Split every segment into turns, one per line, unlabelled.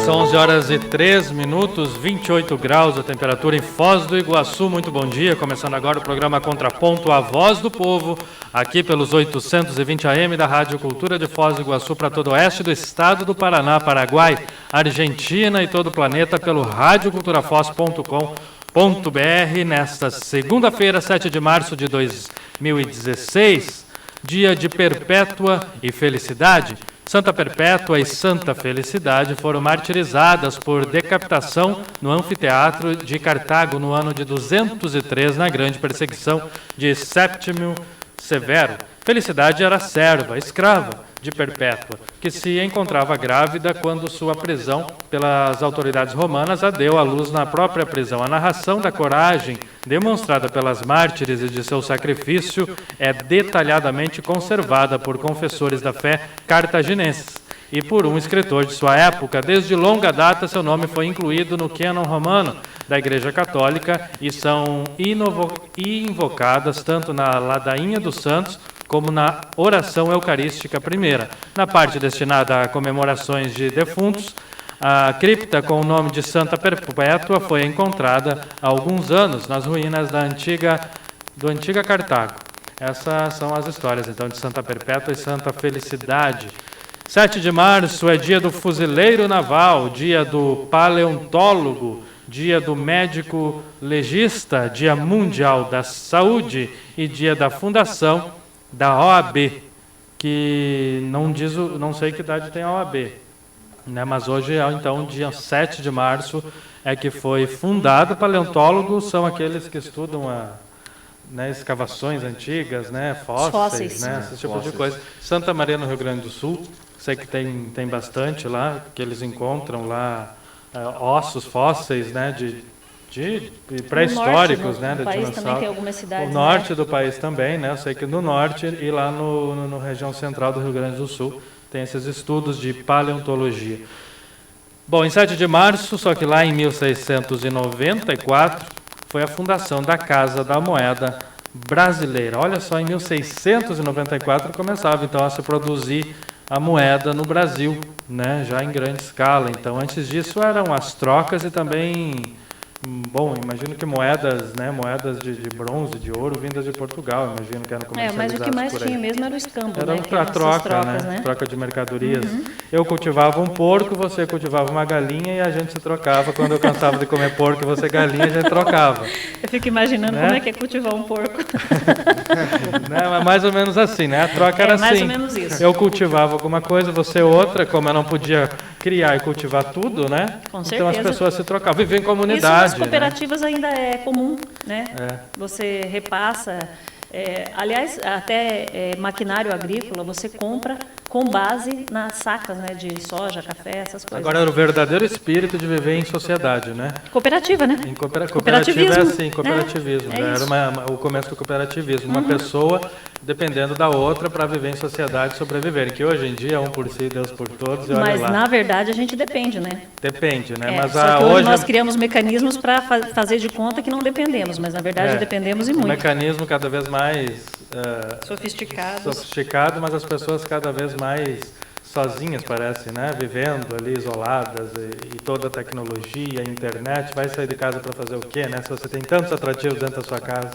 São 11 horas e 3 minutos, 28 graus a temperatura em Foz do Iguaçu. Muito bom dia, começando agora o programa Contraponto, a Voz do Povo, aqui pelos 820 AM da Rádio Cultura de Foz do Iguaçu para todo o oeste do estado do Paraná, Paraguai, Argentina e todo o planeta pelo radioculturafoz.com.br. Nesta segunda-feira, 7 de março de 2016, dia de Perpétua e Felicidade. Santa Perpétua e Santa Felicidade foram martirizadas por decapitação no anfiteatro de Cartago no ano de 203, na grande perseguição de Séptimo Severo. Felicidade era serva, escrava de Perpétua, que se encontrava grávida quando sua prisão pelas autoridades romanas a deu à luz na própria prisão. A narração da coragem demonstrada pelas mártires e de seu sacrifício é detalhadamente conservada por confessores da fé cartaginenses e por um escritor de sua época. Desde longa data, seu nome foi incluído no cânon romano da Igreja Católica e são invocadas tanto na Ladainha dos Santos como na oração eucarística primeira. Na parte destinada a comemorações de defuntos, a cripta com o nome de Santa Perpétua foi encontrada há alguns anos nas ruínas do antiga Cartago. Essas são as histórias, então, de Santa Perpétua e Santa Felicidade. 7 de março é dia do fuzileiro naval, dia do paleontólogo, dia do médico legista, dia mundial da saúde e dia da fundação da OAB, que não sei que idade tem a OAB, né? Mas hoje, então, dia 7 de março, é que foi fundado. Paleontólogos são aqueles que estudam escavações antigas, fósseis, esse tipo de coisa. Santa Maria, no Rio Grande do Sul, sei que tem bastante lá, que eles encontram lá ossos fósseis, de pré-históricos,
no país também tem algumas cidades.
O norte do país também, eu sei que no norte e lá no região central do Rio Grande do Sul tem esses estudos de paleontologia. Bom, em 7 de março, só que lá em 1694, foi a fundação da Casa da Moeda Brasileira. Olha só, em 1694 começava então a se produzir a moeda no Brasil, já em grande escala. Então, antes disso eram as trocas e também, imagino que moedas de bronze, de ouro, vindas de Portugal, imagino que eram comercializadas.
Mas o que mais tinha mesmo era o escambo,
era para troca, troca de mercadorias. Eu cultivava um porco, você cultivava uma galinha e a gente se trocava. Quando eu cansava de comer porco e você galinha, a gente trocava.
Eu fico imaginando como é que é cultivar um porco.
Mas mais ou menos assim, a troca era assim.
Mais ou menos isso.
Eu cultivava alguma coisa, você outra, como eu não podia criar e cultivar tudo,
Com certeza.
Então as pessoas se trocavam, viviam em comunidade.
Isso nas cooperativas ainda é comum, Você repassa, aliás, até maquinário agrícola você compra com base nas sacas, de soja, café, essas coisas.
Agora, era o verdadeiro espírito de viver em sociedade,
Cooperativa,
Em cooperativismo é assim, cooperativismo. Era o começo do cooperativismo. Uma pessoa dependendo da outra para viver em sociedade e sobreviver. Que hoje em dia, um por si, Deus por todos, e olha
Mas,
lá.
na verdade, a gente depende,
Depende, Mas
só que
hoje
nós criamos mecanismos para fazer de conta que não dependemos, mas, na verdade, dependemos e muito.
Um mecanismo cada vez mais
sofisticado,
mas as pessoas cada vez mais sozinhas, parece, Vivendo ali isoladas e toda a tecnologia, a internet, vai sair de casa para fazer o quê, Se você tem tantos atrativos dentro da sua casa.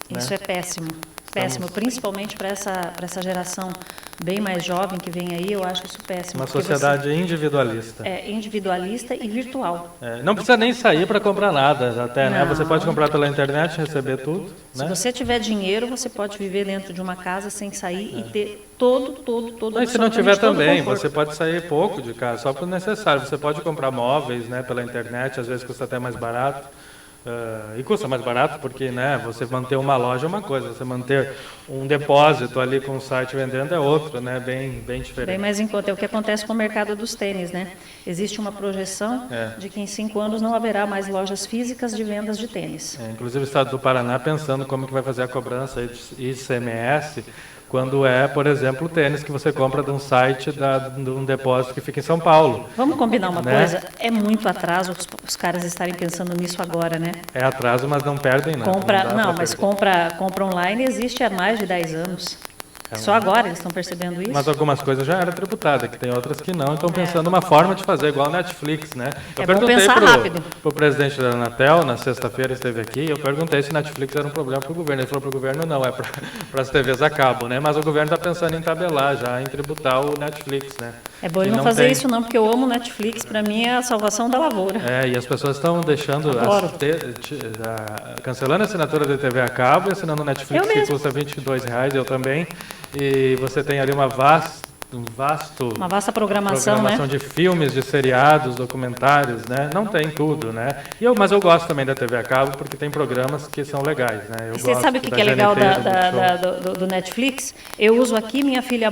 Isso é péssimo. Péssimo, principalmente para essa geração bem mais jovem que vem aí, eu acho isso péssimo.
Uma sociedade individualista.
Individualista e virtual.
Não precisa nem sair para comprar nada, até, Você pode comprar pela internet, receber tudo.
Se você tiver dinheiro, você pode viver dentro de uma casa sem sair e ter todo
Mas se não tiver também, você pode sair pouco de casa, só para o necessário. Você pode comprar móveis, pela internet, às vezes custa até mais barato. E custa mais barato porque, você manter uma loja é uma coisa, você manter um depósito ali com o site vendendo é outro, bem diferente.
Bem mais em conta. É o que acontece com o mercado dos tênis, Existe uma projeção de que em 5 anos não haverá mais lojas físicas de vendas de tênis.
Inclusive o Estado do Paraná pensando como que vai fazer a cobrança de ICMS quando por exemplo, o tênis que você compra de um site, de um depósito que fica em São Paulo.
Vamos combinar uma coisa? É muito atraso os caras estarem pensando nisso agora,
É atraso, mas não perdem nada.
Mas compra online existe há mais de 10 anos. Só agora eles estão percebendo isso?
Mas algumas coisas já era tributada, que tem outras que não, estão pensando uma forma de fazer igual a Netflix, né? Eu perguntei pro presidente da Anatel, na sexta-feira esteve aqui, eu perguntei se Netflix era um problema para o governo. Ele falou para o governo não, é para as TVs a cabo, né? Mas o governo está pensando em tabelar já, em tributar o Netflix, né?
É bom ele não fazer isso não, porque eu amo Netflix, para mim é a salvação da lavoura.
E as pessoas estão deixando, cancelando a assinatura da TV a cabo e assinando o Netflix, que custa R$22, eu também. E você tem ali uma vasta programação, né? De filmes, de seriados, documentários, né? Não tem tudo, né? Mas eu gosto também da TV a cabo porque tem programas que são legais, né?
Você sabe o que é legal do Netflix? Eu uso aqui, minha filha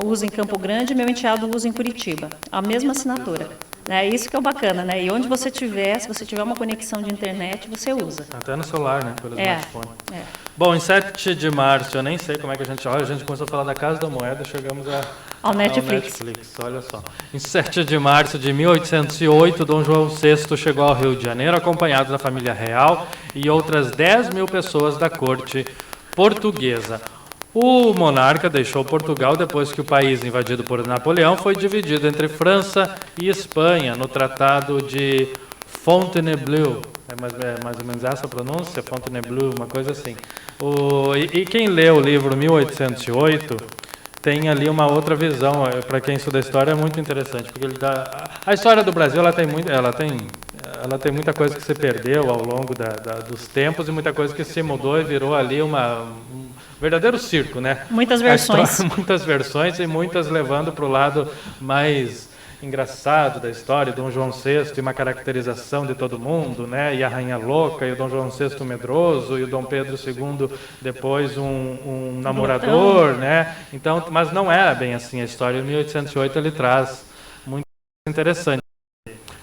usa em Campo Grande, meu enteado usa em Curitiba. A mesma assinatura. É isso que é o bacana, né? E onde você tiver, se você tiver uma conexão de internet, você usa.
Até no celular, né? Pelo smartphone. Bom, em 7 de março, eu nem sei como é que a gente começou a falar da Casa da Moeda, chegamos
ao Netflix.
Olha só. Em 7 de março de 1808, Dom João VI chegou ao Rio de Janeiro, acompanhado da família real e outras 10 mil pessoas da corte portuguesa. O monarca deixou Portugal depois que o país, invadido por Napoleão, foi dividido entre França e Espanha no Tratado de Fontainebleau. É mais ou menos essa a pronúncia? Fontainebleau, uma coisa assim. E quem lê o livro 1808 tem ali uma outra visão. Para quem estuda história é muito interessante, porque ele dá... A história do Brasil ela tem muita coisa que se perdeu ao longo dos tempos e muita coisa que se mudou e virou ali um verdadeiro circo, né?
Muitas versões.
Muitas versões e muitas levando para o lado mais engraçado da história, Dom João VI e uma caracterização de todo mundo, né? E a Rainha Louca, e o Dom João VI medroso, e o Dom Pedro II depois um namorador, né? Então, mas não é bem assim a história. Em 1808 ele traz muito interessante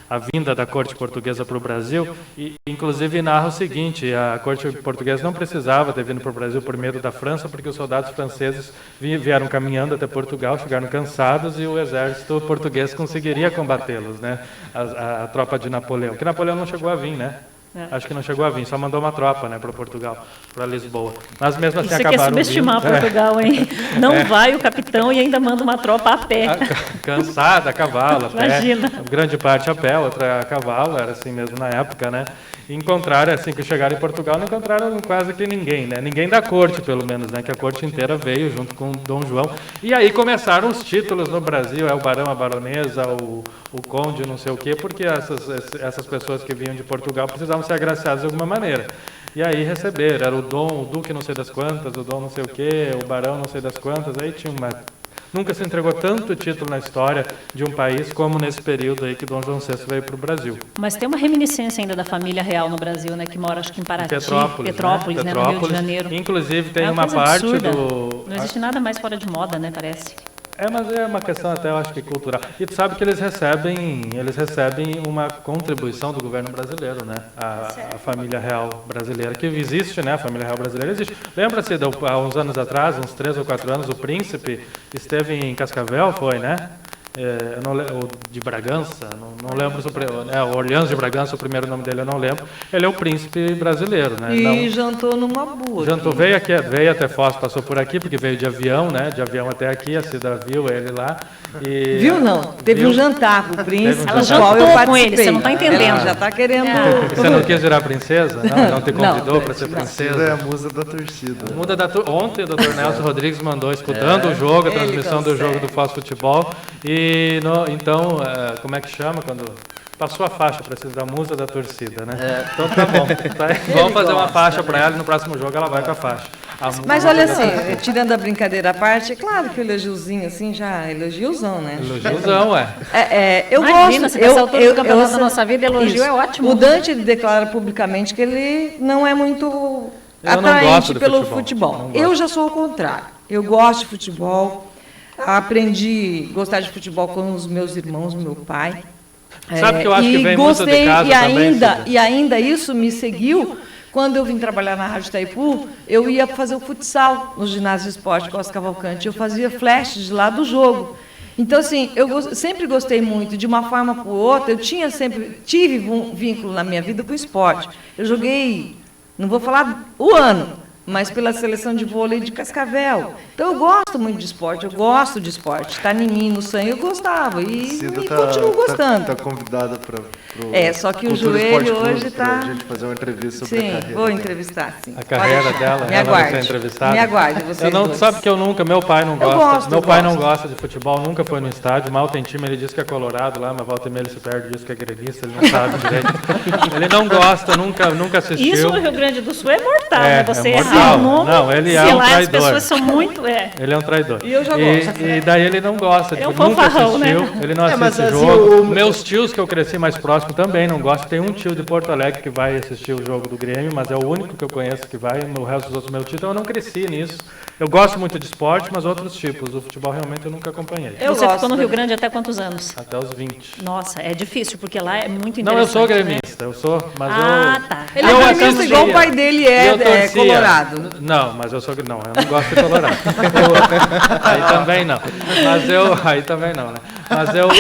a vinda da corte portuguesa para o Brasil, e inclusive narra o seguinte: a corte portuguesa não precisava ter vindo para o Brasil por medo da França, porque os soldados franceses vieram caminhando até Portugal, chegaram cansados e o exército português conseguiria combatê-los, né? A tropa de Napoleão, que Napoleão não chegou a vir, né? Acho que não chegou a vir, só mandou uma tropa, né, para Portugal, para Lisboa. Mas mesmo assim
Isso
acabaram
vindo. Isso é subestimar Portugal, hein? Não vai o capitão e ainda manda uma tropa a pé.
Cansada, a cavalo, a pé.
Imagina.
Grande parte a pé, outra a cavalo, era assim mesmo na época, né? E encontraram, assim que chegaram em Portugal, não encontraram quase que ninguém, né? Ninguém da corte, pelo menos, né? Que a corte inteira veio junto com Dom João. E aí começaram os títulos no Brasil, o barão, a baronesa, o conde, não sei o quê, porque essas pessoas que vinham de Portugal precisavam ser agraciadas de alguma maneira. E aí receberam, era o duque não sei das quantas, o dom não sei o quê, o barão não sei das quantas, aí tinha uma... Nunca se entregou tanto título na história de um país como nesse período aí que Dom João VI veio para o Brasil.
Mas tem uma reminiscência ainda da família real no Brasil, né? Que mora, acho que em Paraty, Petrópolis, né? No Rio de Janeiro.
Inclusive tem uma parte
absurda.
do...
Não existe nada mais fora de moda, né? Parece.
Mas é uma questão até, eu acho que cultural. E tu sabe que eles recebem uma contribuição do governo brasileiro, né? A família real brasileira, que existe, né? A família real brasileira existe. Lembra-se, há uns anos atrás, uns 3 ou 4 anos, o príncipe esteve em Cascavel, foi, né? De Bragança, não lembro, Orleans de Bragança, o primeiro nome dele eu não lembro. Ele é o príncipe brasileiro, né?
E jantou numa boa.
Veio até Foz, passou por aqui, porque veio de avião, né? De avião até aqui, a Cida viu ele lá.
Viu não? Teve um jantar com o príncipe.
Ela jantou com ele, você não está entendendo.
Ela já está querendo.
Você não quis virar princesa? Não te convidou para ser princesa?
É a musa da torcida.
Ontem o Dr. Nelson Rodrigues mandou, escutando o jogo, a transmissão do jogo do Foz Futebol. Então, como é que chama quando... Passou a faixa, precisa da musa da torcida, né? Então tá bom. Vamos fazer uma faixa para ela e no próximo jogo ela vai com a faixa.
Mas olha assim, tirando a brincadeira à parte, é claro que o elogiozinho assim já elogiozão, né?
Elogiozão,
eu
Imagina,
gosto.
Se nessa altura do campeonato da nossa vida, elogio é ótimo.
O Dante ele declara publicamente que ele não é muito atraente pelo futebol. Eu já sou o contrário. Eu gosto de futebol. Aprendi a gostar de futebol com os meus irmãos, meu pai.
Sabe que eu acho que vem muito de casa também.
E ainda isso me seguiu. Quando eu vim trabalhar na Rádio Itaipu, eu ia fazer o futsal no ginásio de esporte Costa Cavalcante. Eu fazia flashes de lá do jogo. Então, assim, eu sempre gostei muito, de uma forma para outra. Eu tive um vínculo na minha vida com o esporte. Eu joguei, não vou falar o ano, mas pela seleção de vôlei de Cascavel. Então eu gosto muito de esporte, eu gosto de esporte. Está em mim, no sangue, eu gostava e continuo gostando.
Está convidada para
só que o joelho hoje está...
Para a gente fazer uma entrevista sobre a carreira.
Sim, vou entrevistar, sim.
A carreira dela,
me
ela vai
aguarde,
ser entrevistada.
me aguarde, vocês dois.
Sabe que eu nunca, meu pai não gosta,
gosto,
meu
eu
pai
gosto.
não gosta de futebol, nunca foi no estádio, mal tem time, ele diz que é colorado lá, mas volta e meia ele se perde, diz que é gremista, ele não sabe direito. Ele não gosta, nunca assistiu.
Isso no Rio Grande do Sul é mortal, né? Você
é mortal.
errar o nome,
Não, ele é
sei
um
lá,
traidor.
as pessoas são muito...
Ele é um traidor.
E eu já gosto.
E daí ele não gosta,
É um
nunca
fanfarrão,
assistiu,
né?
ele não assiste
mas assim,
jogo. Meus tios que eu cresci mais próximo também não gostam. Tem um tio de Porto Alegre que vai assistir o jogo do Grêmio, mas é o único que eu conheço que vai, o resto dos outros meus tios, então eu não cresci nisso. Eu gosto muito de esporte, mas outros tipos. O futebol realmente eu nunca acompanhei.
Você ficou no Rio Grande até quantos anos?
Até os 20.
Nossa, é difícil, porque lá é muito interessante.
Não, eu sou
né?
gremista, mas
tá.
Ele é gremista igual o pai dele é colorado.
Não, mas eu não gosto de colorado. Aí também não. Aí também não, né? Mas eu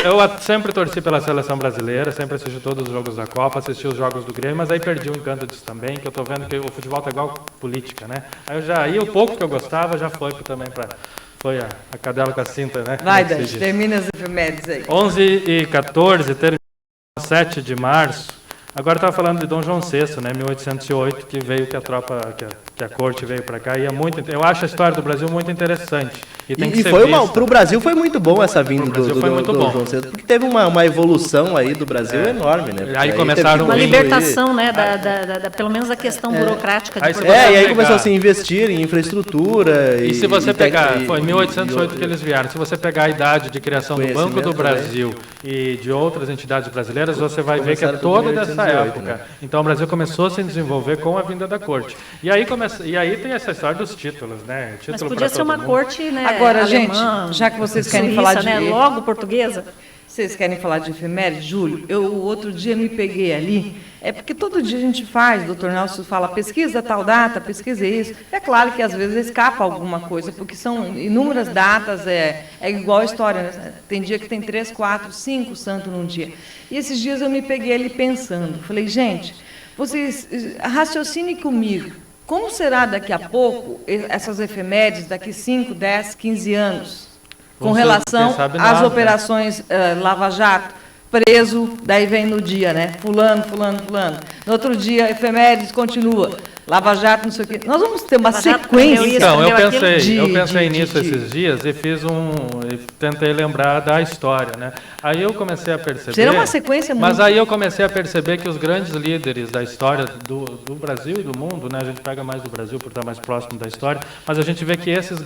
sempre torci pela seleção brasileira, sempre assisti todos os jogos da Copa, assisti os jogos do Grêmio, mas aí perdi o encanto disso também, que eu tô vendo que o futebol tá igual política, né? Aí o pouco que eu gostava já foi também foi a cadela com a cinta, né?
Vai, Dante, termina as efemérides aí.
11h14, termina 7 de março. Agora estava falando de Dom João VI, né, 1808, que veio que a corte veio para cá, e eu acho a história do Brasil muito interessante. E tem que ser
para o Brasil foi muito bom essa vinda do Dom João VI, porque teve uma evolução aí do Brasil enorme, né?
Aí começaram
uma libertação, né, pelo menos da questão burocrática de
e aí começou a se investir em infraestrutura.
E se você pegar, foi em 1808 que eles vieram, se você pegar a idade de criação do Banco do Brasil e de outras entidades brasileiras, você vai ver que é toda dessa época. Né? Então o Brasil começou a se desenvolver com a vinda da corte. E aí tem essa história dos títulos, né?
Mas podia ser uma corte, né?
Agora,
alemã,
gente, já que vocês querem
Suíça,
falar de...
né, logo portuguesa.
Vocês querem falar de efeméride, Júlio? Eu outro dia me peguei ali, porque todo dia a gente faz, doutor Nelson fala, pesquisa tal data, pesquisa isso. É claro que às vezes escapa alguma coisa, porque são inúmeras datas, é igual a história, né? Tem dia que tem 3, 4, 5 santos num dia. E esses dias eu me peguei ali pensando, falei, gente, vocês raciocinem comigo, como será daqui a pouco essas efemérides, daqui 5, 10, 15 anos? Com relação às operações Lava Jato, preso, daí vem no dia, né? Fulano. No outro dia, efemérides continua. Lava Jato, não sei o quê. Nós vamos ter uma sequência.
Então, eu pensei nisso esses dias e tentei lembrar da história, né? Aí eu comecei a perceber...
Será uma sequência muito...
Mas aí eu comecei a perceber que os grandes líderes da história do Brasil e do mundo, né? A gente pega mais do Brasil por estar mais próximo da história, mas a gente vê que esses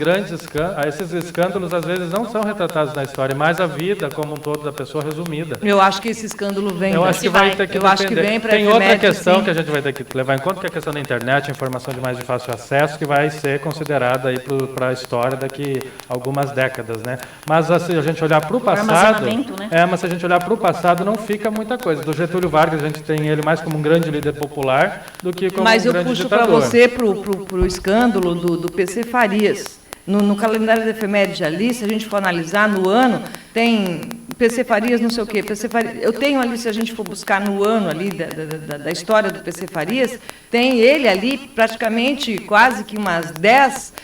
escândalos às vezes não são retratados na história, mas a vida como um todo da pessoa resumida.
Eu acho que esse escândalo vem...
Eu acho que vai ter que
eu acho que vem para
Tem outra questão que a gente vai ter que levar em conta, que é a questão da internet, informação de mais de fácil acesso, que vai ser considerada aí para a história daqui algumas décadas, né? Mas se a gente olhar para o passado,
né?
mas se a gente olhar para o passado não fica muita coisa. Do Getúlio Vargas a gente tem ele mais como um grande líder popular do que como um grande ditador.
Mas eu puxo para você para o escândalo do PC Farias. No calendário da efeméride ali, se a gente for analisar no ano, tem PC Farias, não sei o quê. PC Farias, eu tenho ali, se a gente for buscar no ano ali da história do PC Farias, tem ele ali praticamente quase que umas 10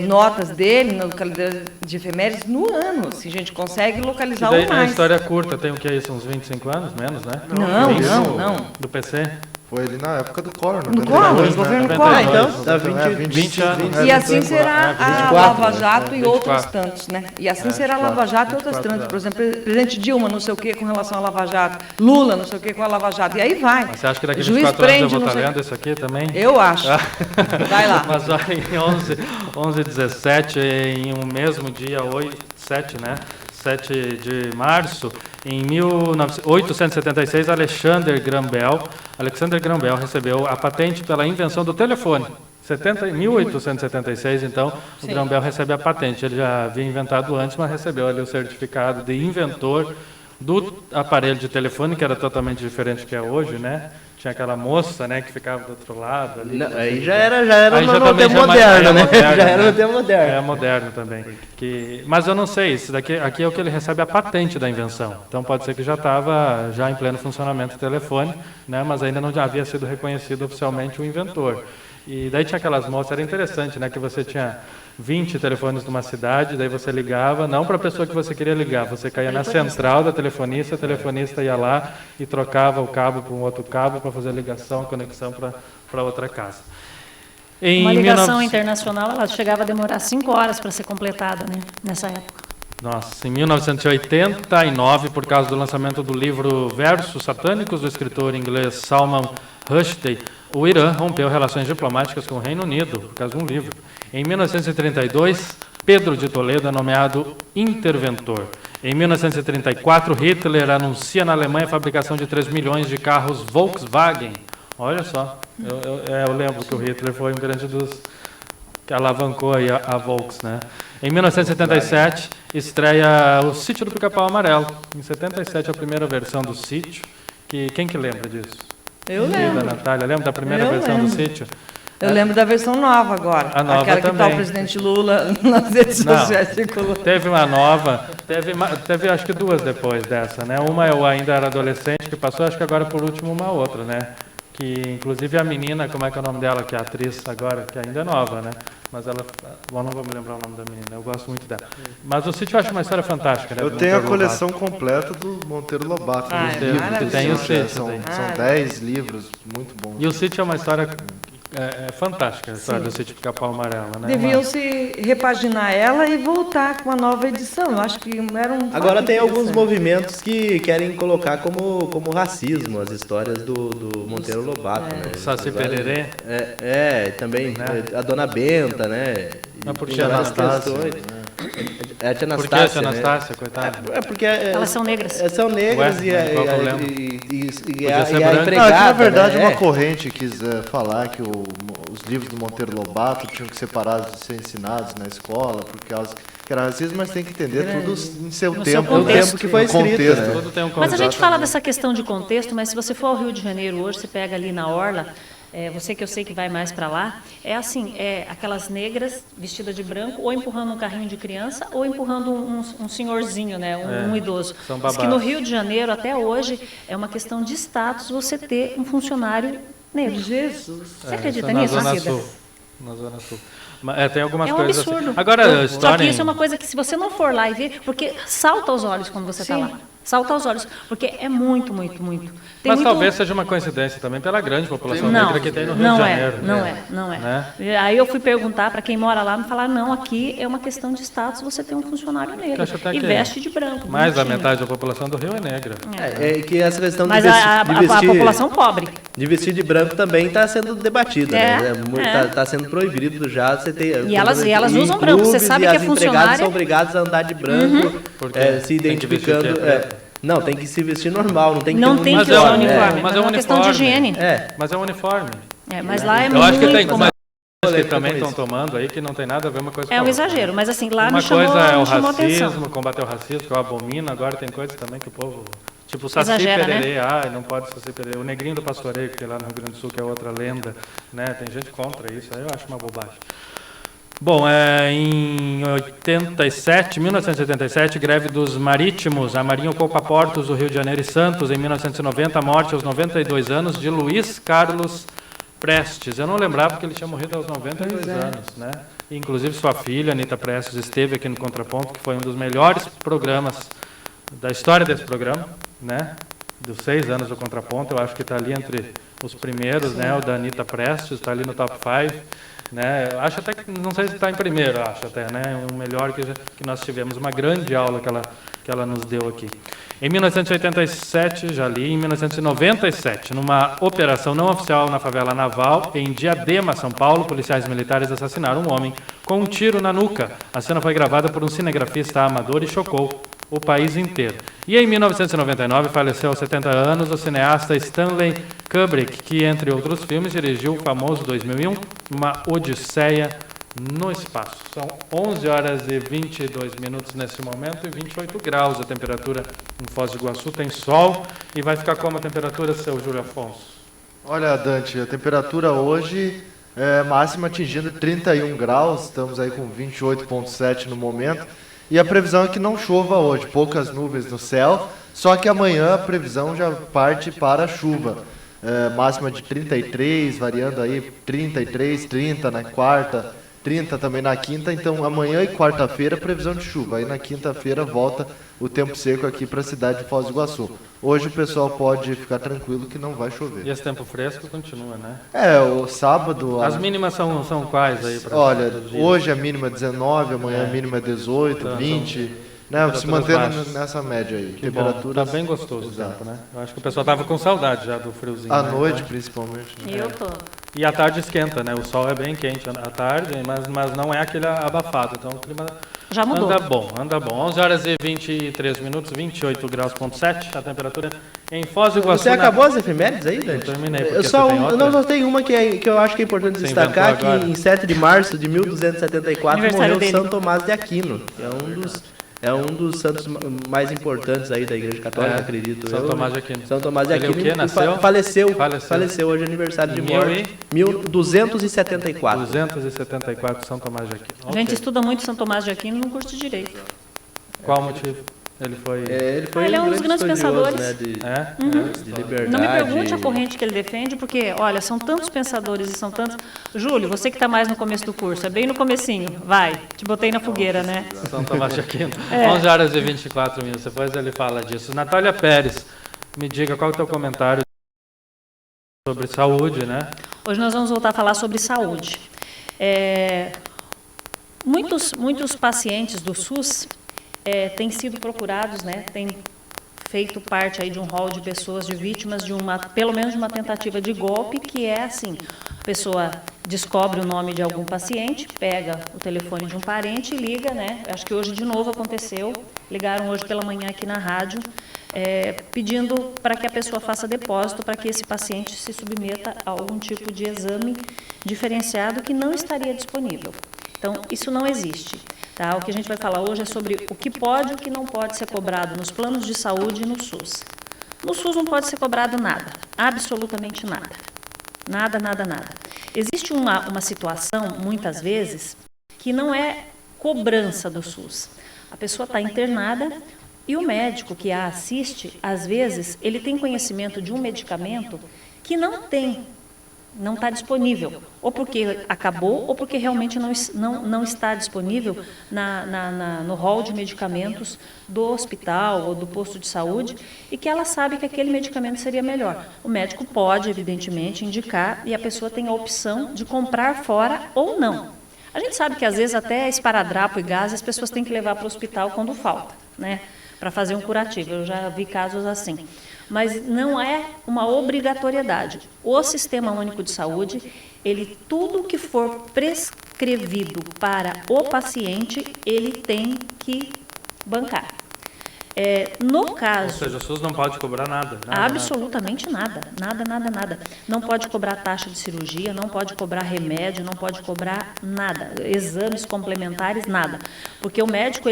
notas dele no calendário de efemérides no ano. Se a gente consegue localizar o mais.
A história é curta, tem o que isso, uns 25 anos, menos, né?
Não.
Do PC?
Foi ali na época do Collor,
no governo Collor.
Então, dá 20
anos.
E assim será a Lava Jato e outros tantos, né? E assim será a Lava Jato e outros tantos. Por exemplo, presidente Dilma, não sei o quê, com relação à Lava Jato. Lula, não sei o quê, com a Lava Jato. E aí vai.
Mas você acha que daqui a 24 anos eu vou estar lendo isso aqui também?
Eu acho. Vai lá.
Mas em 11/17, em um mesmo dia, 7, né? 7 de março, em 1876, Alexander Graham Bell recebeu a patente pela invenção do telefone. Em 1876, então, o Graham Bell recebe a patente. Ele já havia inventado antes, mas recebeu ali o certificado de inventor do aparelho de telefone, que era totalmente diferente do que é hoje, né? Tinha aquela moça, né, que ficava do outro lado. Ali,
não, aí já era no tempo moderno, né? Já era no tempo moderno.
É moderno também. Mas eu não sei, aqui é o que ele recebe a patente da invenção. Então pode ser que já estava em pleno funcionamento o telefone, né, mas ainda não havia sido reconhecido oficialmente o inventor. E daí tinha aquelas moças, era interessante, né? Que você tinha 20 telefones numa cidade, daí você ligava, não para a pessoa que você queria ligar, você caía na central da telefonista, a telefonista ia lá e trocava o cabo para um outro cabo para fazer a ligação, a conexão para outra casa.
Uma ligação internacional, ela chegava a demorar 5 horas para ser completada, né? Nessa época.
Nossa, em 1989, por causa do lançamento do livro Versos Satânicos, do escritor inglês Salman Rushdie, o Irã rompeu relações diplomáticas com o Reino Unido, por causa de um livro. Em 1932, Pedro de Toledo é nomeado interventor. Em 1934, Hitler anuncia na Alemanha a fabricação de 3 milhões de carros Volkswagen. Olha só, eu lembro que o Hitler foi um grande dos que alavancou aí a Volks, né? Em 1977, estreia o Sítio do Pica-Pau Amarelo. Em 77, a primeira versão do Sítio. Quem que lembra disso?
Eu lembro.
Da Natália, lembra da primeira versão do Sítio?
Eu lembro da versão nova agora.
A nova
aquela que
também.
está o presidente Lula nas redes sociais circulando.
Teve uma nova, teve acho que 2 depois dessa, né? Uma eu ainda era adolescente, que passou, acho que agora por último uma outra, né? Que inclusive a menina, como é que é o nome dela, que é a atriz agora, que ainda é nova, né? Mas ela, bom, não vou me lembrar o nome da menina, eu gosto muito dela. Mas o Sítio eu acho uma história fantástica, né?
Eu tenho a coleção completa do Monteiro Lobato, dos livros
que tem o Sítio.
São 10 livros, muito bons.
E o Sítio é uma história fantástica, a história do Sítio Pica-Pau Amarelo, né?
Deviam se repaginar ela e voltar com uma nova edição. Eu acho que era um...
Agora tem alguns movimentos que querem colocar como racismo as histórias do Monteiro Lobato, né?
Saci Pererê.
Também
né?
A Dona Benta, né?
Mas por que
Tem várias
Anastácia,
questões. É a tia
Por que a
Anastácia,
tia Anastácia, coitada?
É porque
Elas são negras.
São negras.
Ué, qual o problema?
E
Podia ser
a
branca.
empregada,
Não, é que, na verdade,
né?
uma corrente quis falar que os livros do Monteiro Lobato tinham que ser parados de ser ensinados na escola, por causa que era racismo, mas tem que entender tudo em seu
No
tempo.
seu
O tempo que foi
no
escrito,
contexto,
né?
Tudo tem um
Mas a gente
contato.
fala dessa questão de contexto, mas se você for ao Rio de Janeiro hoje, você pega ali na Orla, você que eu sei que vai mais para lá, é assim, aquelas negras vestidas de branco, ou empurrando um carrinho de criança, ou empurrando um senhorzinho, né, um idoso.
são
Diz que
babás.
no Rio de Janeiro, até hoje, é uma questão de status você ter um funcionário negro.
Jesus.
Você acredita
Isso é
nisso,
na Zona
Cida?
Sul. Na Zona Sul. Tem algumas
É um
coisas
absurdo.
assim. Agora, a
Só
história
que isso é uma coisa que se você não for lá e ver, porque salta aos olhos quando você está lá. Salta aos olhos, porque é muito, muito, muito. Tem
Mas
muito...
talvez seja uma coincidência também pela grande população
Não,
negra que tem no Rio
não
de
é,
Janeiro.
não é.
Né?
Aí eu fui perguntar para quem mora lá, me falaram, não, aqui é uma questão de status, você tem um funcionário negro
acho até
e
que
veste de branco.
Mais da
bonitinho.
metade da população do Rio é negra.
Que essa questão
Mas
de
a
vestir,
população pobre.
de vestir de branco também está sendo debatida, né? Está sendo proibido já. Você ter,
E elas usam branco, você sabe que é
As empregadas
funcionária.
são obrigadas a andar de branco,
Porque
se
tem que vestir
identificando.
que é preto.
Não, tem que se vestir normal, não tem que
Não
ter
tem
Mas
que
é
usar
um-
uniforme,
mas
mas
é um
uma questão de
uniforme.
higiene.
Mas é um uniforme.
Mas lá é
Eu
muito...
acho que tem
uma-
coisas que também estão tomando aí que não tem nada a ver uma coisa com
É
a
um
outra.
exagero, mas assim, lá
Uma
me chamou,
coisa é o
me chamou atenção.
racismo, combater o racismo, que eu abomino. Agora tem coisas também que o povo... Tipo o Saci
Exagera, né?
Pererê, não pode Saci Pererê. O Negrinho do Pastoreio, que tem lá no Rio Grande do Sul, que é outra lenda. Né? Tem gente contra isso, aí eu acho uma bobagem. Bom, em 1987, greve dos marítimos. A Marinha ocupa portos do Rio de Janeiro e Santos. Em 1990, a morte aos 92 anos de Luiz Carlos Prestes. Eu não lembrava que ele tinha morrido aos 92 anos, né? E, inclusive, sua filha, Anita Prestes, esteve aqui no Contraponto, que foi um dos melhores programas da história desse programa, né? Dos 6 anos do Contraponto. Eu acho que está ali entre os primeiros, né? O da Anita Prestes, está ali no top 5. Né? Eu acho até que, não sei se está em primeiro, acho até, né? O melhor que nós tivemos, uma grande aula que ela nos deu aqui. Em 1987, já li, em 1997, numa operação não oficial na favela Naval, em Diadema, São Paulo, policiais militares assassinaram um homem com um tiro na nuca. A cena foi gravada por um cinegrafista amador e chocou o país inteiro. E em 1999, faleceu aos 70 anos o cineasta Stanley Kubrick, que, entre outros filmes, dirigiu o famoso 2001, Uma Odisseia no Espaço. São 11 horas e 22 minutos nesse momento e 28 graus a temperatura em Foz do Iguaçu. Tem sol e vai ficar como a temperatura, seu Júlio Afonso?
Olha, Dante, a temperatura hoje é máxima atingindo 31 graus, estamos aí com 28,7 no momento. E a previsão é que não chova hoje, poucas nuvens no céu, só que amanhã a previsão já parte para a chuva. máxima de 33, variando aí 33, 30 na quarta, 30 também na quinta. Então amanhã e quarta-feira previsão de chuva. Aí na quinta-feira volta o tempo seco aqui para a cidade de Foz do Iguaçu. Hoje o pessoal pode ficar tranquilo que não vai chover.
E esse tempo fresco continua, né?
O sábado...
As mínimas são quais aí?
Olha, hoje a mínima é 19, amanhã a mínima é 18, 20... Né, se mantendo nessa média aí.
Temperatura. Tá bem gostoso o tempo, né? Eu acho que o pessoal tava com saudade já do friozinho.
À noite, principalmente.
Né? Eu tô.
E à tarde esquenta, né? O sol é bem quente à tarde, mas não é aquele abafado. Então o clima
já mudou.
Anda bom. 11 horas e 23 minutos, 28 graus, ponto 7, a temperatura em Foz do Iguaçu.
Você acabou as efemérides aí, Dante?
Eu terminei.
Eu só tenho uma que eu acho que é importante destacar, que em 7 de março de 1274 morreu São Tomás de Aquino. É um dos santos mais importantes aí da Igreja Católica, acredito.
São Tomás de Aquino.
São Tomás de Aquino.
Ele o quê? Nasceu?
Faleceu hoje, aniversário de morte. 1274.
274, São Tomás de Aquino.
A gente estuda muito São Tomás de Aquino no curso de Direito.
Qual o motivo? Ele foi
ele é um dos grandes pensadores,
né, de liberdade.
Não me pergunte a corrente que ele defende, porque, olha, são tantos pensadores e são tantos... Júlio, você que está mais no começo do curso, é bem no comecinho, vai, te botei na fogueira, né?
São Tomás de Aquino. 11 horas e 24 minutos, depois ele fala disso. Natália Pérez, me diga qual é o teu comentário sobre saúde, né?
Hoje nós vamos voltar a falar sobre saúde. Muitos pacientes do SUS... têm sido procurados, né, têm feito parte aí de um rol de pessoas, de vítimas de pelo menos de uma tentativa de golpe, que é assim, a pessoa descobre o nome de algum paciente, pega o telefone de um parente e liga, né, acho que hoje de novo aconteceu, ligaram hoje pela manhã aqui na rádio, pedindo para que a pessoa faça depósito para que esse paciente se submeta a algum tipo de exame diferenciado que não estaria disponível. Então, isso não existe. Tá? O que a gente vai falar hoje é sobre o que pode e o que não pode ser cobrado nos planos de saúde e no SUS. No SUS não pode ser cobrado nada, absolutamente nada. Nada, nada, nada. Existe uma situação, muitas vezes, que não é cobrança do SUS. A pessoa está internada e o médico que a assiste, às vezes, ele tem conhecimento de um medicamento que não está disponível, ou porque acabou, ou porque realmente não está disponível no rol de medicamentos do hospital ou do posto de saúde, e que ela sabe que aquele medicamento seria melhor. O médico pode, evidentemente, indicar, e a pessoa tem a opção de comprar fora ou não. A gente sabe que, às vezes, até esparadrapo e gás as pessoas têm que levar para o hospital quando falta, né, para fazer um curativo. Eu já vi casos assim. Mas não é uma obrigatoriedade. O Sistema Único de Saúde, tudo que for prescrevido para o paciente, ele tem que bancar. No caso...
Ou seja, o SUS não pode cobrar nada.
Absolutamente nada. Nada. Não pode cobrar taxa de cirurgia, não pode cobrar remédio, não pode cobrar nada. Exames complementares, nada. Porque o médico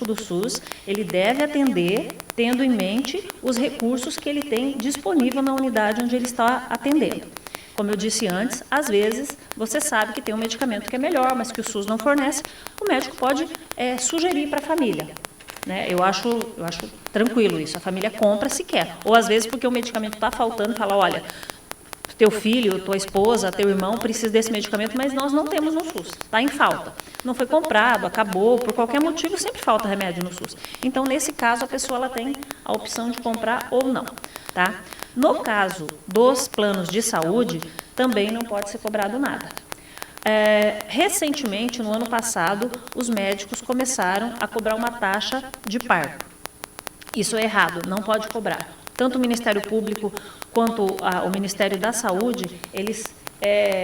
do SUS, ele deve atender tendo em mente os recursos que ele tem disponível na unidade onde ele está atendendo. Como eu disse antes, às vezes você sabe que tem um medicamento que é melhor, mas que o SUS não fornece, o médico pode sugerir para a família. Né? Eu acho tranquilo isso, a família compra se quer. Ou às vezes porque o medicamento está faltando, fala, olha, teu filho, tua esposa, teu irmão precisa desse medicamento, mas nós não temos no SUS, está em falta. Não foi comprado, acabou, por qualquer motivo sempre falta remédio no SUS. Então, nesse caso, a pessoa ela tem a opção de comprar ou não. Tá? No caso dos planos de saúde, também não pode ser cobrado nada. Recentemente, no ano passado, os médicos começaram a cobrar uma taxa de parto. Isso é errado, não pode cobrar. Tanto o Ministério Público quanto o Ministério da Saúde, eles...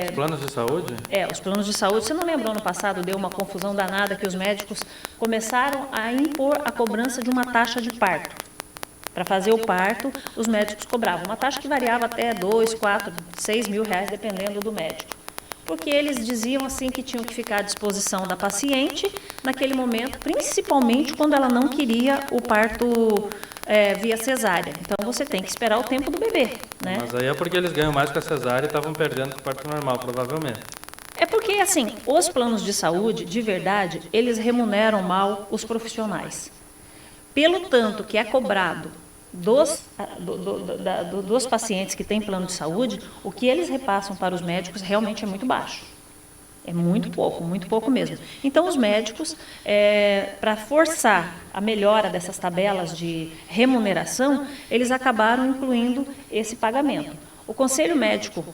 Os planos de saúde?
Os planos de saúde. Você não lembra, ano passado deu uma confusão danada que os médicos começaram a impor a cobrança de uma taxa de parto. Para fazer o parto, os médicos cobravam uma taxa que variava até 2, 4, 6 mil reais, dependendo do médico. Porque eles diziam assim que tinham que ficar à disposição da paciente naquele momento, principalmente quando ela não queria o parto via cesárea. Então, você tem que esperar o tempo do bebê, né?
Mas aí é porque eles ganham mais com a cesárea e estavam perdendo com o parto normal, provavelmente.
É porque, assim, os planos de saúde, de verdade, eles remuneram mal os profissionais. Pelo tanto que é cobrado dos pacientes que têm plano de saúde, o que eles repassam para os médicos realmente é muito baixo. É muito pouco mesmo. Então, os médicos, para forçar a melhora dessas tabelas de remuneração, eles acabaram incluindo esse pagamento. O Conselho Médico,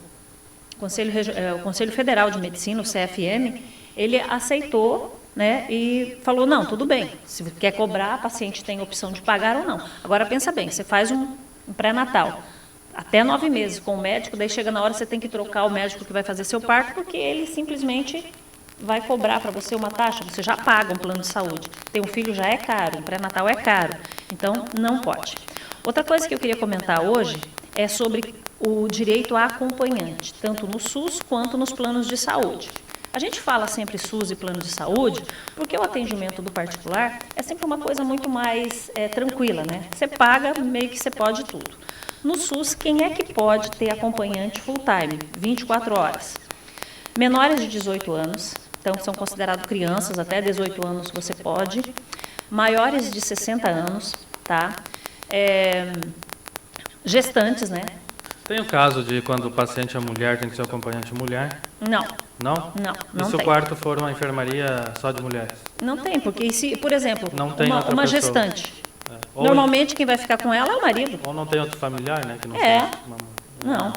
o Conselho Federal de Medicina, o CFM, ele aceitou, né, e falou, não, tudo bem, se quer cobrar, a paciente tem opção de pagar ou não. Agora, pensa bem, você faz um pré-natal, até 9 meses com o médico, daí chega na hora você tem que trocar o médico que vai fazer seu parto, porque ele simplesmente vai cobrar para você uma taxa, você já paga um plano de saúde. Ter um filho já é caro, um pré-natal é caro, então não pode. Outra coisa que eu queria comentar hoje é sobre o direito a acompanhante, tanto no SUS quanto nos planos de saúde. A gente fala sempre SUS e plano de saúde, porque o atendimento do particular é sempre uma coisa muito mais tranquila, né? Você paga, meio que você pode tudo. No SUS, quem é que pode ter acompanhante full-time, 24 horas? Menores de 18 anos, então são considerados crianças, até 18 anos você pode. Maiores de 60 anos, tá? Gestantes, né?
Tem o caso de quando o paciente é mulher, tem que ser acompanhante mulher?
Não.
Não?
Não
e se
tem.
o quarto for uma enfermaria só de mulheres?
Não tem, porque se, por exemplo,
Não tem
uma
outra pessoa.
gestante,
Ou-
normalmente quem vai ficar com ela é o marido.
Ou não tem outro familiar, né? Que não
É.
tem uma-
Não.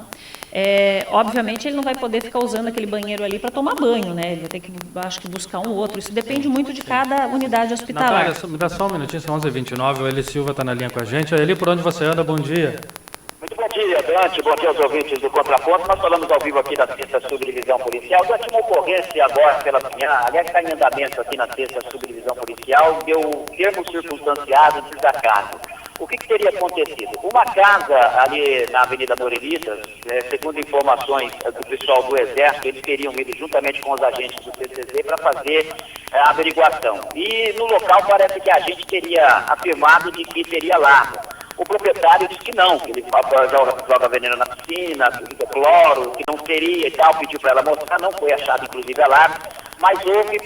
Obviamente ele não vai poder ficar usando aquele banheiro ali para tomar banho, né? Ele vai ter que, acho que, buscar um outro. Isso depende muito de cada unidade hospitalar.
Natália, me dá só um minutinho, são 11h29, o Eli Silva está na linha com a gente. Eli, por onde você anda? Bom dia.
Muito bom dia, Dante. Bom dia aos ouvintes do Contraponto. Nós falamos ao vivo aqui da 6ª Subdivisão Policial. Dante, uma ocorrência agora pela manhã, aliás, está em andamento aqui na 6ª Subdivisão Policial, deu termo circunstanciado de desacato. O que teria acontecido? Uma casa ali na Avenida Morelitas, segundo informações do pessoal do Exército, eles teriam ido juntamente com os agentes do CCZ para fazer a averiguação. E no local parece que a gente teria afirmado de que teria larva. O proprietário disse que não, que ele joga veneno na piscina, cloro, que não seria e tal, pediu para ela mostrar, não foi achado inclusive a larva, mas houve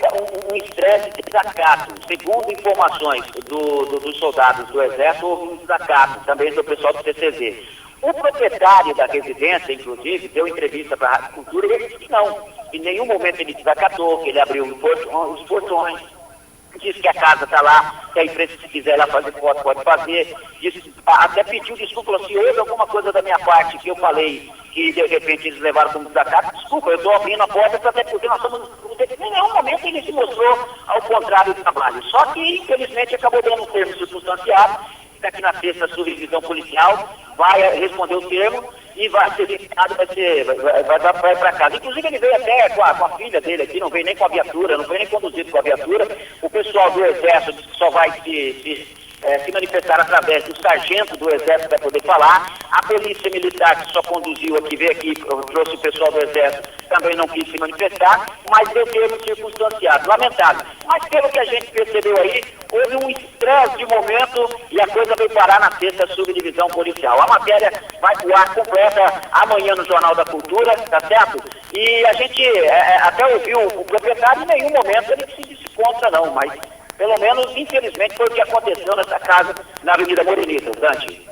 um estresse de desacato. Segundo informações dos soldados do Exército, houve um desacato também do pessoal do CCZ. O proprietário da residência, inclusive, deu entrevista para a Rádio Cultura e ele disse que não. Em nenhum momento ele desacatou, que ele abriu os portões, disse que a casa está lá, que a imprensa, se quiser lá fazer foto, pode fazer. Disse, até pediu desculpa, falou, se houve alguma coisa da minha parte que eu falei que de repente eles levaram como desacato, desculpa, eu estou abrindo a porta, até porque nós estamos. Em nenhum momento ele se mostrou ao contrário do trabalho. Só que, infelizmente, acabou dando um termo circunstanciado, está aqui na 6ª Subdivisão Policial, vai responder o termo e vai ser visitado, vai para casa. Inclusive ele veio até com a filha dele aqui, não veio nem com a viatura, não veio nem conduzido com a viatura. O pessoal do Exército disse que só vai se manifestar através do sargento do Exército para poder falar. A polícia militar que só conduziu aqui, veio aqui, trouxe o pessoal do Exército, também não quis se manifestar, mas deu termo circunstanciado. Lamentável. Mas pelo que a gente percebeu aí, houve um estresse de momento e a coisa veio parar na 6ª Subdivisão Policial. A matéria vai pro ar completa amanhã no Jornal da Cultura, tá certo? E a gente até ouviu o proprietário, em nenhum momento ele se disse contra não, mas pelo menos, infelizmente, foi o que aconteceu nessa casa na Avenida Morelitas, Dante.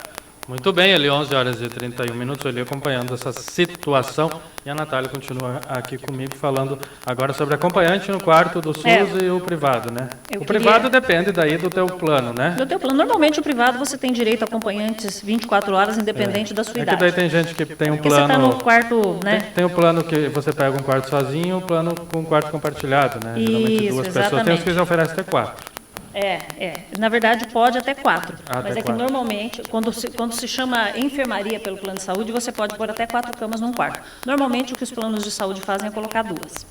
Muito bem, Eli, 11h31, Eli acompanhando essa situação. E a Natália continua aqui comigo falando agora sobre acompanhante no quarto do SUS e o privado, né? O privado depende daí do teu plano, né?
Do teu plano. Normalmente o privado você tem direito a acompanhantes 24 horas, independente da sua idade.
É que daí tem gente que tem um
Porque
plano...
você está no quarto, né?
Tem o plano que você pega um quarto sozinho e o plano com um quarto compartilhado, né? Geralmente
Isso,
duas pessoas. Tem
exatamente.
uns que oferecem até 4.
Na verdade pode até 4, mas
até
é que
4.
Normalmente, quando se chama enfermaria pelo plano de saúde, você pode pôr até 4 camas num quarto. Normalmente o que os planos de saúde fazem é colocar 2.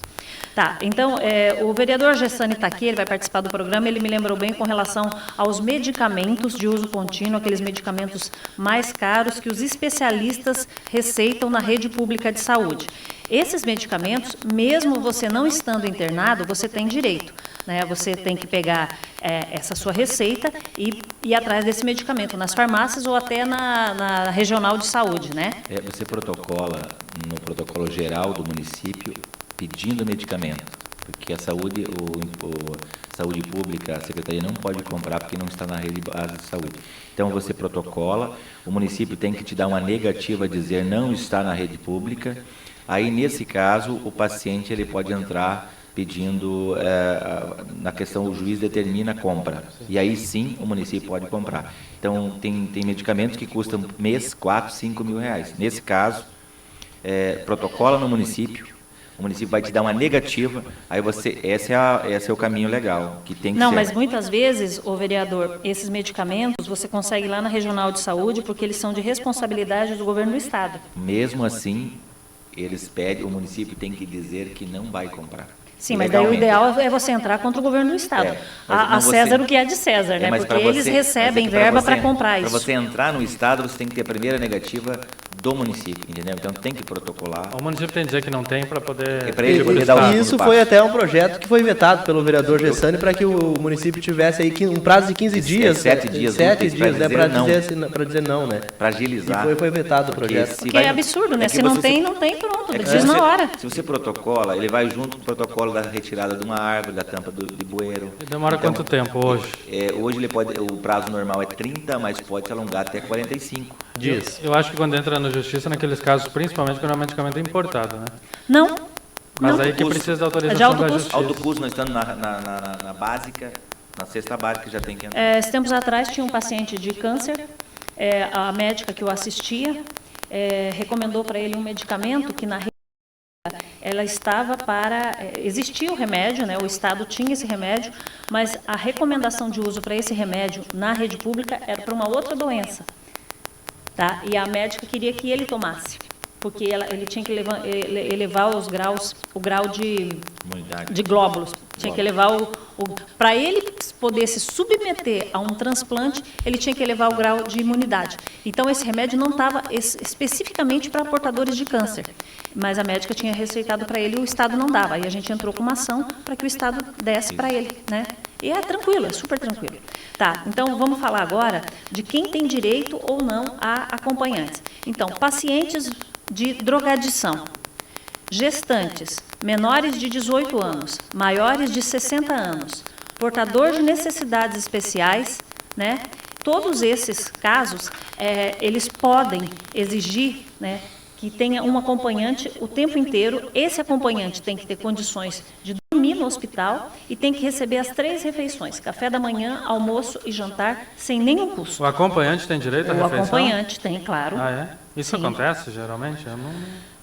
Tá, então o vereador Gessani está aqui, ele vai participar do programa, ele me lembrou bem com relação aos medicamentos de uso contínuo, aqueles medicamentos mais caros que os especialistas receitam na rede pública de saúde. Esses medicamentos, mesmo você não estando internado, você tem direito, né? Você tem que pegar essa sua receita e ir atrás desse medicamento nas farmácias ou até na regional de saúde, né?
Você protocola no protocolo geral do município pedindo medicamento, porque porque a saúde pública, a secretaria não pode comprar porque não está na rede básica de saúde. Então você protocola, o município tem que te dar uma negativa a dizer não está na rede pública. Aí nesse caso o paciente ele pode entrar pedindo, na questão o juiz determina a compra, e aí sim o município pode comprar. Então tem medicamentos que custam mês 4, 5 mil reais. Nesse caso, protocola no município, o município vai te dar uma negativa, aí esse é o caminho legal, que tem que
Não,
ser.
mas muitas vezes, ô vereador, esses medicamentos você consegue lá na Regional de Saúde, porque eles são de responsabilidade do governo do Estado.
Mesmo assim, eles pedem, o município tem que dizer que não vai comprar.
Sim, mas daí o ideal é você entrar contra o governo do Estado. A César o que é de César, né? Porque eles recebem verba para comprar isso.
Para você entrar no Estado, você tem que ter a primeira negativa do município, entendeu? Então tem que protocolar.
O município tem que dizer que não tem para poder...
E isso foi até um projeto que foi vetado pelo vereador Gessani para que o município tivesse aí um prazo de 15 dias.
7 dias,
né, para dizer não, né?
Para agilizar.
E foi vetado o projeto.
Porque é absurdo, né? Se não tem, pronto. Diz na hora.
Se você protocola, ele vai junto com o protocolo da retirada de uma árvore, da tampa de bueiro.
E demora quanto tempo hoje?
Hoje o prazo normal é 30, mas pode se alongar até 45 dias.
Eu acho que quando entra na justiça, naqueles casos, principalmente quando é um medicamento importado, né?
Não.
Mas aí que precisa da autorização da justiça.
Autocusto, nós estamos na básica, na cesta básica, já tem que entrar.
Esses tempos atrás tinha um paciente de câncer, a médica que o assistia recomendou para ele um medicamento que na ela estava existia o remédio, né? O Estado tinha esse remédio, mas a recomendação de uso para esse remédio na rede pública era para uma outra doença, tá? E a médica queria que ele tomasse, porque ele tinha que elevar o grau de glóbulos, tinha que elevar para ele poder se submeter a um transplante, ele tinha que elevar o grau de imunidade. Então esse remédio não estava especificamente para portadores de câncer, mas a médica tinha receitado para ele e o Estado não dava. Aí a gente entrou com uma ação para que o Estado desse para ele, né? E é tranquilo, é super tranquilo. Tá, então vamos falar agora de quem tem direito ou não a acompanhantes. Então, pacientes de drogadição, gestantes, menores de 18 anos, maiores de 60 anos, portador de necessidades especiais, né? Todos esses casos, eles podem exigir, né, que tenha um acompanhante o tempo inteiro. Esse acompanhante tem que ter condições de dormir no hospital e tem que receber as 3 refeições, café da manhã, almoço e jantar, sem nenhum custo.
O acompanhante tem direito à refeição?
O acompanhante tem, claro.
Ah, é? Isso
Sim.
Acontece, geralmente?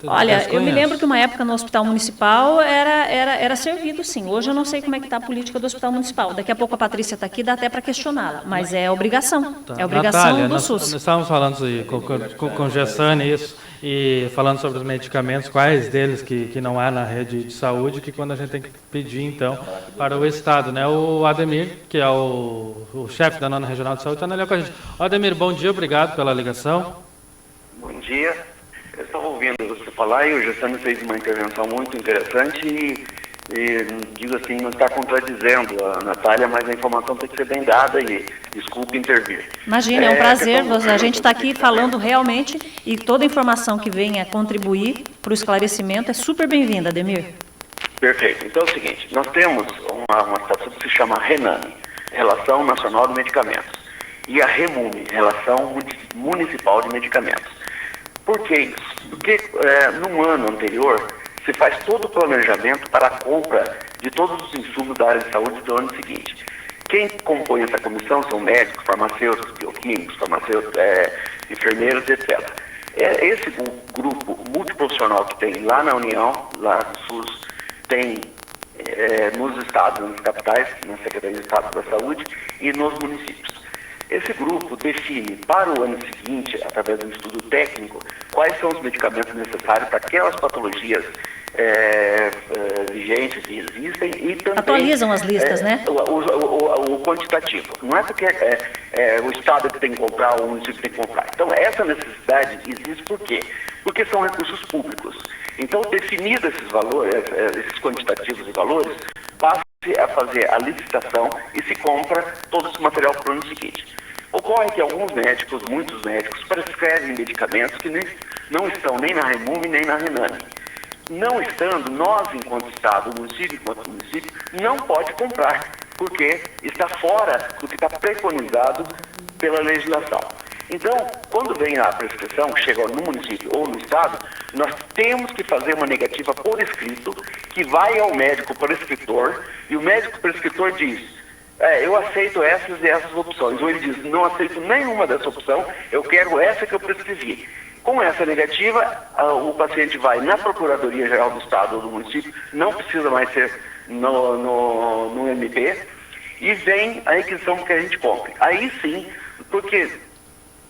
Olha, eu me lembro que uma época no Hospital Municipal era servido, sim. Hoje eu não sei como é que está a política do Hospital Municipal. Daqui a pouco a Patrícia está aqui, dá até para questioná-la. Mas é obrigação.
Tá.
É obrigação
Natália,
do
nós
SUS.
Estávamos falando aí, com Gessani isso, e falando sobre os medicamentos, quais deles que não há na rede de saúde, que quando a gente tem que pedir, então, para o Estado, né? O Ademir, que é o chefe da 9ª Regional de Saúde, está na linha com a gente. Ademir, bom dia, obrigado pela ligação.
Bom dia. Eu estava ouvindo você falar e o Gessani fez uma intervenção muito interessante e digo assim, não está contradizendo a Natália, mas a informação tem que ser bem dada e desculpe intervir.
Imagina, é um prazer. A gente está aqui falando realmente e toda informação que venha contribuir para o esclarecimento é super bem-vinda, Ademir.
Perfeito. Então é o seguinte, nós temos uma situação que se chama RENAME, Relação Nacional de Medicamentos, e a REMUME, Relação Municipal de Medicamentos. Por que isso? Porque no ano anterior se faz todo o planejamento para a compra de todos os insumos da área de saúde do ano seguinte. Quem compõe essa comissão são médicos, farmacêuticos, bioquímicos, enfermeiros, etc. Esse grupo multiprofissional que tem lá na União, lá no SUS, tem nos estados, nas capitais, na Secretaria de Estado da Saúde e nos municípios. Esse grupo define para o ano seguinte, através de um estudo técnico, quais são os medicamentos necessários para aquelas patologias vigentes e existem e também...
Atualizam as listas, né?
O quantitativo. Não é porque o Estado que tem que comprar ou o município tem que comprar. Então, essa necessidade existe por quê? Porque são recursos públicos. Então, definidos esses valores, esses quantitativos e valores, passa-se a fazer a licitação e se compra todo esse material para o ano seguinte. Ocorre que alguns médicos, muitos médicos, prescrevem medicamentos que não estão nem na REMUME nem na RENAME. Não estando, nós, enquanto Estado, o município, enquanto município, não pode comprar, porque está fora do que está preconizado pela legislação. Então, quando vem a prescrição, chega no município ou no Estado, nós temos que fazer uma negativa por escrito, que vai ao médico prescritor, e o médico prescritor diz, eu aceito essas e essas opções. Ou ele diz, não aceito nenhuma dessa opção, eu quero essa que eu prescrevi. Com essa negativa, o paciente vai na Procuradoria-Geral do Estado ou do município, não precisa mais ser no MP, e vem a requisição que a gente compre. Aí sim, porque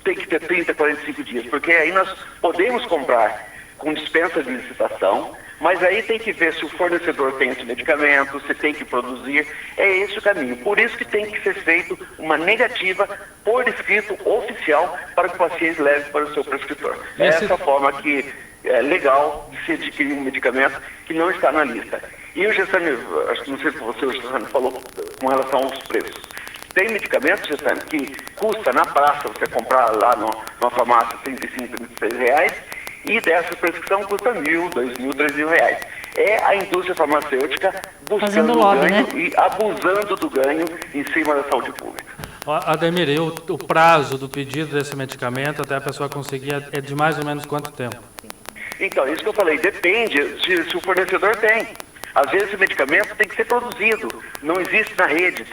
tem que ter 30, 45 dias, porque aí nós podemos comprar com dispensa de licitação, mas aí tem que ver se o fornecedor tem esse medicamento, se tem que produzir, é esse o caminho. Por isso que tem que ser feito uma negativa por escrito oficial para que o paciente leve para o seu prescritor. É essa forma que é legal de se adquirir um medicamento que não está na lista. E o Gessane, acho que não sei se você, o Gessane, falou com relação aos preços. Tem medicamentos, Gessane, que custa na praça você comprar lá numa farmácia R$35, R$36, e dessa prescrição custa R$1.000, R$2.000, R$3.000. É a indústria farmacêutica buscando
lobby,
ganho,
né?
E abusando do ganho em cima da saúde pública.
Ademir, e o prazo do pedido desse medicamento até a pessoa conseguir é de mais ou menos quanto tempo?
Então, isso que eu falei, depende se o fornecedor tem. Às vezes o medicamento tem que ser produzido, não existe na rede,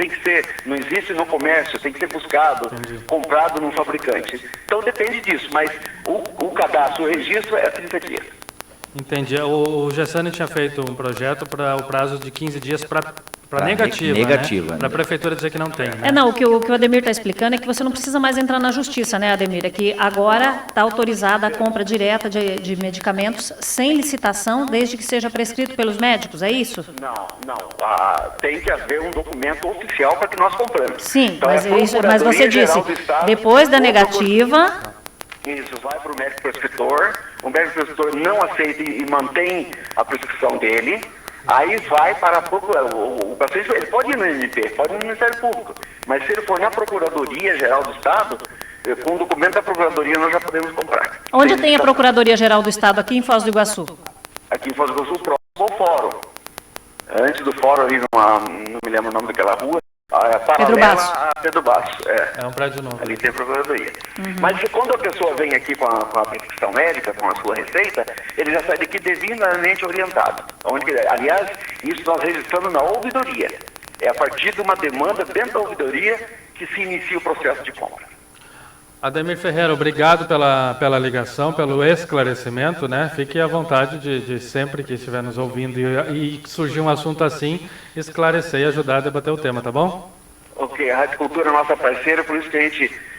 não existe no comércio, tem que ser buscado, comprado num fabricante. Então depende disso, mas o cadastro, o registro é 30 dias.
Entendi. O Gessane tinha feito um projeto para o prazo de 15 dias para negativa, né? Para a prefeitura dizer que não tem. Né?
Não, o que o Ademir está explicando é que você não precisa mais entrar na justiça, né, Ademir? É que agora está autorizada a compra direta de medicamentos sem licitação, desde que seja prescrito pelos médicos, é isso?
Não. Tem que haver um documento oficial para que nós compramos.
Sim,
então,
mas você disse, depois da negativa...
Isso, vai para o médico prescritor, o médico prescritor não aceita e mantém a prescrição dele, aí vai para a Procuradoria. O paciente ele pode ir no MP, pode ir no Ministério Público, mas se ele for na Procuradoria-Geral do Estado, com o documento da Procuradoria nós já podemos comprar.
Onde tem a Procuradoria-Geral do Estado? Aqui em Foz do Iguaçu?
Aqui em Foz do Iguaçu, próximo ao fórum. Antes do fórum, ali não me lembro o nome daquela rua, paralela a Pedro Basso.
É um prédio novo.
Ali tem a Procuradoria. Mas quando a pessoa vem aqui com a prescrição médica, com a sua receita, ele já sai daqui devidamente orientado. Aliás, isso nós registramos na ouvidoria. É a partir de uma demanda dentro da ouvidoria que se inicia o processo de compra.
Ademir Ferreira, obrigado pela ligação, pelo esclarecimento, né? Fique à vontade de sempre que estiver nos ouvindo e surgir um assunto assim, esclarecer e ajudar a debater o tema, tá bom?
Ok, a Rádio Cultura é nossa parceira, por isso que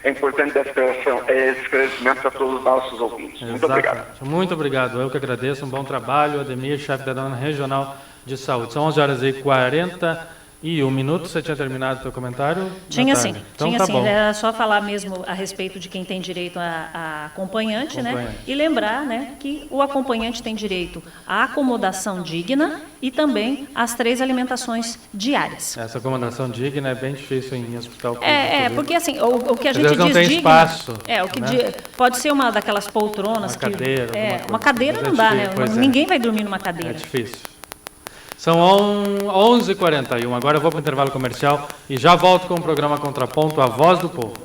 é importante dar esse esclarecimento para todos os nossos ouvintes. Muito obrigado.
Muito obrigado, eu que agradeço, um bom trabalho. Ademir, chefe da Dona Regional de Saúde. São 11h41. Você tinha terminado o seu comentário?
Tinha sim,
então,
tinha
tá
sim.
bom.
Era só falar mesmo a respeito de quem tem direito a acompanhante, né? E lembrar, né, que o acompanhante tem direito à acomodação digna e também às 3 alimentações diárias.
Essa acomodação digna é bem difícil em hospital público.
Porque assim, o que a gente diz
não tem
digna,
espaço.
O que pode ser uma daquelas poltronas
uma cadeira,
uma cadeira não dá, né? Ninguém vai dormir numa cadeira.
É difícil. São 11h41. Agora eu vou para o intervalo comercial e já volto com o programa Contraponto, A Voz do Povo.